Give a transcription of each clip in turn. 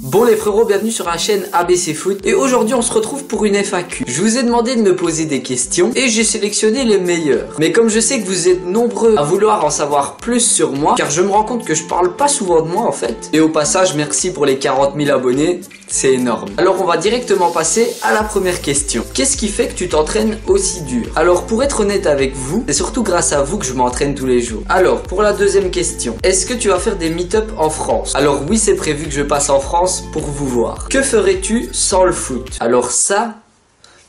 Bon les frérots, bienvenue sur la chaîne ABC Foot et aujourd'hui on se retrouve pour une FAQ. Je vous ai demandé de me poser des questions et j'ai sélectionné les meilleures. Mais comme je sais que vous êtes nombreux à vouloir en savoir plus sur moi, car je me rends compte que je parle pas souvent de moi en fait. Et au passage, merci pour les 40 000 abonnés, c'est énorme. Alors on va directement passer à la première question. Qu'est-ce qui fait que tu t'entraînes aussi dur? Alors pour être honnête avec vous, c'est surtout grâce à vous que je m'entraîne tous les jours. Alors pour la deuxième question, est-ce que tu vas faire des meet-up en France? Alors oui, c'est prévu que je passe en France pour vous voir. Que ferais-tu sans le foot? Alors ça,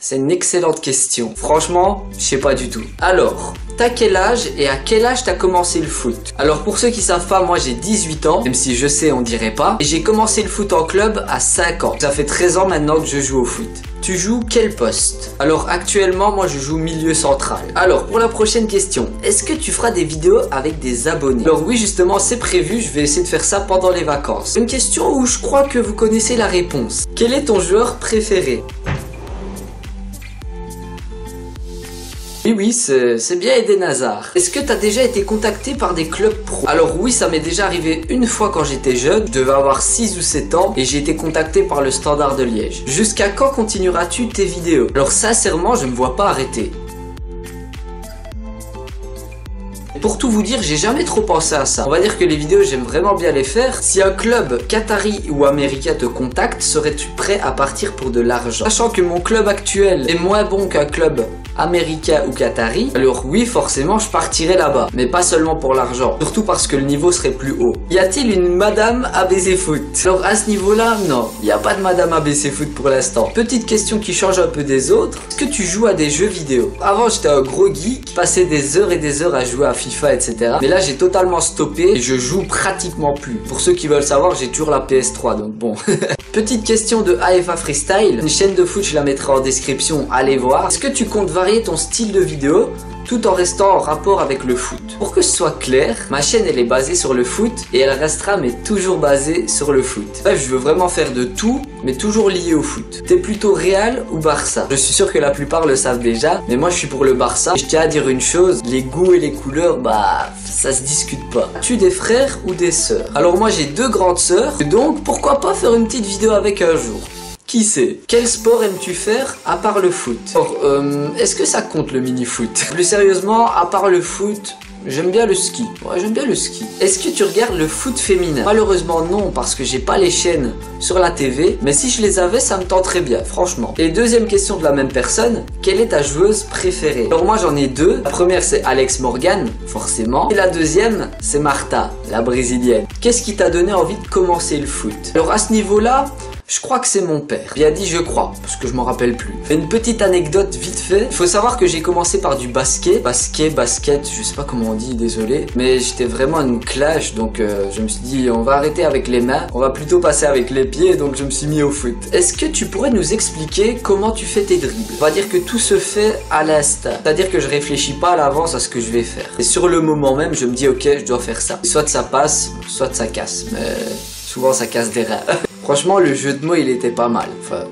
c'est une excellente question. Franchement, je sais pas du tout. Alors, t'as quel âge et à quel âge t'as commencé le foot? Alors pour ceux qui savent pas, moi j'ai 18 ans, même si je sais on dirait pas, et j'ai commencé le foot en club à 5 ans. Ça fait 13 ans maintenant que je joue au foot. Tu joues quel poste? Alors actuellement moi je joue milieu central. Alors pour la prochaine question, est-ce que tu feras des vidéos avec des abonnés? Alors oui, justement c'est prévu, je vais essayer de faire ça pendant les vacances. Une question où je crois que vous connaissez la réponse. Quel est ton joueur préféré? Oui, c'est bien Eden Hazard. Est-ce que tu as déjà été contacté par des clubs pro? Alors oui, ça m'est déjà arrivé une fois quand j'étais jeune, je devais avoir 6 ou 7 ans et j'ai été contacté par le Standard de Liège. Jusqu'à quand continueras-tu tes vidéos? Alors sincèrement, je ne me vois pas arrêter. Pour tout vous dire, j'ai jamais trop pensé à ça. On va dire que les vidéos, j'aime vraiment bien les faire. Si un club qatari ou américain te contacte, serais-tu prêt à partir pour de l'argent? Sachant que mon club actuel est moins bon qu'un club américain ou qatari, alors oui, forcément, je partirai là-bas. Mais pas seulement pour l'argent, surtout parce que le niveau serait plus haut. Y a-t-il une madame ABC Foot? Alors à ce niveau-là, non. Il n'y a pas de madame ABC Foot pour l'instant. Petite question qui change un peu des autres. Est-ce que tu joues à des jeux vidéo? Avant, j'étais un gros geek, je passais des heures et des heures à jouer à FIFA, etc. Mais là, j'ai totalement stoppé et je joue pratiquement plus. Pour ceux qui veulent savoir, j'ai toujours la PS3, donc bon. Petite question de AFA Freestyle. Une chaîne de foot, je la mettrai en description, allez voir. Est-ce que tu comptes varier ton style de vidéo tout en restant en rapport avec le foot? Pour que ce soit clair, ma chaîne elle est basée sur le foot et elle restera mais toujours basée sur le foot. Bref, je veux vraiment faire de tout mais toujours lié au foot. T'es plutôt Real ou Barça? Je suis sûr que la plupart le savent déjà, mais moi je suis pour le Barça. Et je tiens à dire une chose, les goûts et les couleurs, bah ça se discute pas. As-tu des frères ou des sœurs? Alors moi j'ai 2 grandes sœurs, donc pourquoi pas faire une petite vidéo avec un jour? Qui sait? Quel sport aimes-tu faire à part le foot? Alors, est-ce que ça compte le mini-foot? Plus sérieusement, à part le foot, j'aime bien le ski. Ouais, j'aime bien le ski. Est-ce que tu regardes le foot féminin? Malheureusement non, parce que j'ai pas les chaînes sur la TV, mais si je les avais, ça me tenterait bien, franchement. Et deuxième question de la même personne, quelle est ta joueuse préférée? Alors moi j'en ai 2. La première c'est Alex Morgan, forcément. Et la deuxième, c'est Martha, la brésilienne. Qu'est-ce qui t'a donné envie de commencer le foot? Alors à ce niveau-là, je crois que c'est mon père. Bien dit, je crois, parce que je m'en rappelle plus. Une petite anecdote vite fait. Il faut savoir que j'ai commencé par du basket, je sais pas comment on dit, désolé. Mais j'étais vraiment une clash, donc je me suis dit, on va arrêter avec les mains, on va plutôt passer avec les pieds, donc je me suis mis au foot. Est-ce que tu pourrais nous expliquer comment tu fais tes dribbles? On va dire que tout se fait à l'instinct. C'est-à-dire que je réfléchis pas à l'avance à ce que je vais faire. Et sur le moment même, je me dis, ok, je dois faire ça. Soit ça passe, soit ça casse. Mais souvent ça casse des reins. Franchement, le jeu de mots, il était pas mal. Enfin,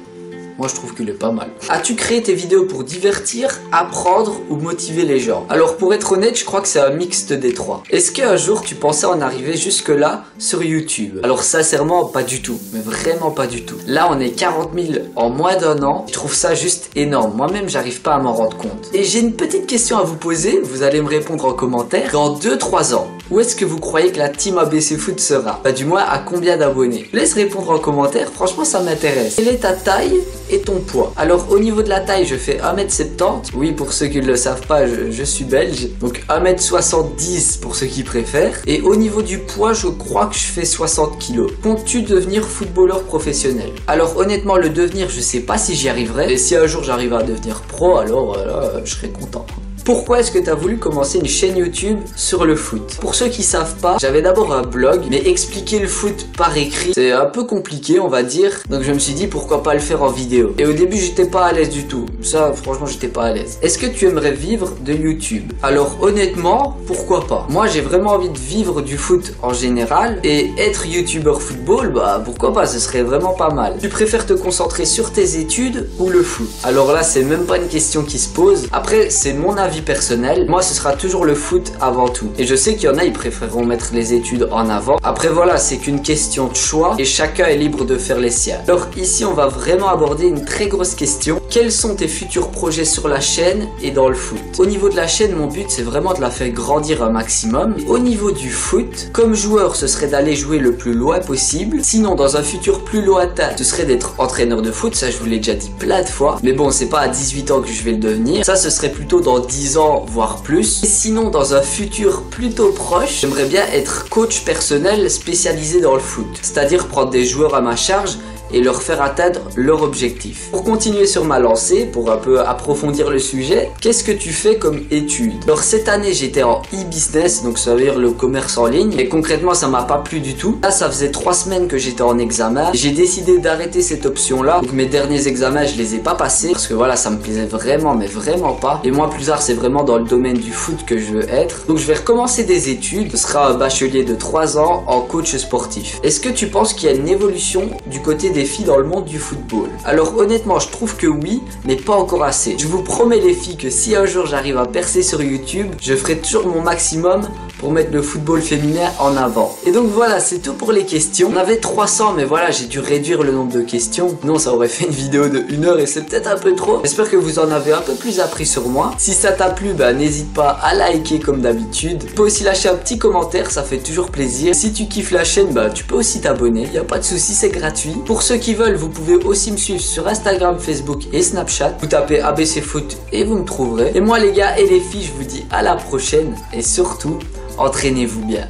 moi, je trouve qu'il est pas mal. As-tu créé tes vidéos pour divertir, apprendre ou motiver les gens? Alors, pour être honnête, je crois que c'est un mixte des trois. Est-ce qu'un jour, tu pensais en arriver jusque-là sur YouTube? Alors, sincèrement, pas du tout. Mais vraiment pas du tout. Là, on est 40 000 en moins d'1 an. Je trouve ça juste énorme. Moi-même, j'arrive pas à m'en rendre compte. Et j'ai une petite question à vous poser. Vous allez me répondre en commentaire. Dans 2-3 ans, où est-ce que vous croyez que la team ABC Foot sera? Bah, du moins, à combien d'abonnés? Laisse répondre en commentaire. Franchement, ça m'intéresse. Quelle est ta taille et ton poids? Alors au niveau de la taille, je fais 1m70. Oui, pour ceux qui ne le savent pas, je suis belge. Donc 1m70 pour ceux qui préfèrent. Et au niveau du poids, je crois que je fais 60 kg. Comptes-tu devenir footballeur professionnel? Alors honnêtement, le devenir, je sais pas si j'y arriverai. Et si un jour j'arrive à devenir pro, alors là, je serai content. Pourquoi est-ce que tu as voulu commencer une chaîne YouTube sur le foot? Pour ceux qui savent pas, j'avais d'abord un blog, mais expliquer le foot par écrit, c'est un peu compliqué, on va dire. Donc je me suis dit pourquoi pas le faire en vidéo. Et au début, j'étais pas à l'aise du tout. Ça, franchement, j'étais pas à l'aise. Est-ce que tu aimerais vivre de YouTube? Alors honnêtement, pourquoi pas? Moi, j'ai vraiment envie de vivre du foot en général et être YouTubeur football, bah pourquoi pas? Ce serait vraiment pas mal. Tu préfères te concentrer sur tes études ou le foot? Alors là, c'est même pas une question qui se pose. Après, c'est mon avis avis personnel, moi ce sera toujours le foot avant tout. Et je sais qu'il y en a, ils préféreront mettre les études en avant. Après voilà, c'est qu'une question de choix et chacun est libre de faire les siens. Alors ici, on va vraiment aborder une très grosse question. Quels sont tes futurs projets sur la chaîne et dans le foot? Au niveau de la chaîne, mon but c'est vraiment de la faire grandir un maximum. Au niveau du foot, comme joueur, ce serait d'aller jouer le plus loin possible. Sinon, dans un futur plus lointain, ce serait d'être entraîneur de foot. Ça, je vous l'ai déjà dit plein de fois. Mais bon, c'est pas à 18 ans que je vais le devenir. Ça, ce serait plutôt dans 10 ans, voire plus. Et sinon, dans un futur plutôt proche, j'aimerais bien être coach personnel spécialisé dans le foot. C'est-à-dire prendre des joueurs à ma charge et leur faire atteindre leur objectif. Pour continuer sur ma lancée, pour un peu approfondir le sujet, qu'est-ce que tu fais comme études? Alors cette année j'étais en e-business, donc ça veut dire le commerce en ligne, et concrètement ça m'a pas plu du tout. Là ça faisait 3 semaines que j'étais en examen, j'ai décidé d'arrêter cette option là, donc mes derniers examens je les ai pas passés, parce que voilà ça me plaisait vraiment mais vraiment pas, et moi plus tard c'est vraiment dans le domaine du foot que je veux être. Donc je vais recommencer des études, ce sera un bachelier de 3 ans en coach sportif. Est-ce que tu penses qu'il y a une évolution du côté des filles dans le monde du football? Alors honnêtement je trouve que oui, mais pas encore assez. Je vous promets les filles que si un jour j'arrive à percer sur YouTube, je ferai toujours mon maximum pour mettre le football féminin en avant. Et donc voilà, c'est tout pour les questions. On avait 300 mais voilà, j'ai dû réduire le nombre de questions. Non, ça aurait fait une vidéo de 1 heure et c'est peut-être un peu trop. J'espère que vous en avez un peu plus appris sur moi. Si ça t'a plu, bah n'hésite pas à liker comme d'habitude. Tu peux aussi lâcher un petit commentaire, ça fait toujours plaisir. Si tu kiffes la chaîne, bah tu peux aussi t'abonner. Y a pas de souci, c'est gratuit. Pour ceux qui veulent, vous pouvez aussi me suivre sur Instagram, Facebook et Snapchat. Vous tapez ABC Foot et vous me trouverez. Et moi les gars et les filles, je vous dis à la prochaine et surtout, entraînez-vous bien.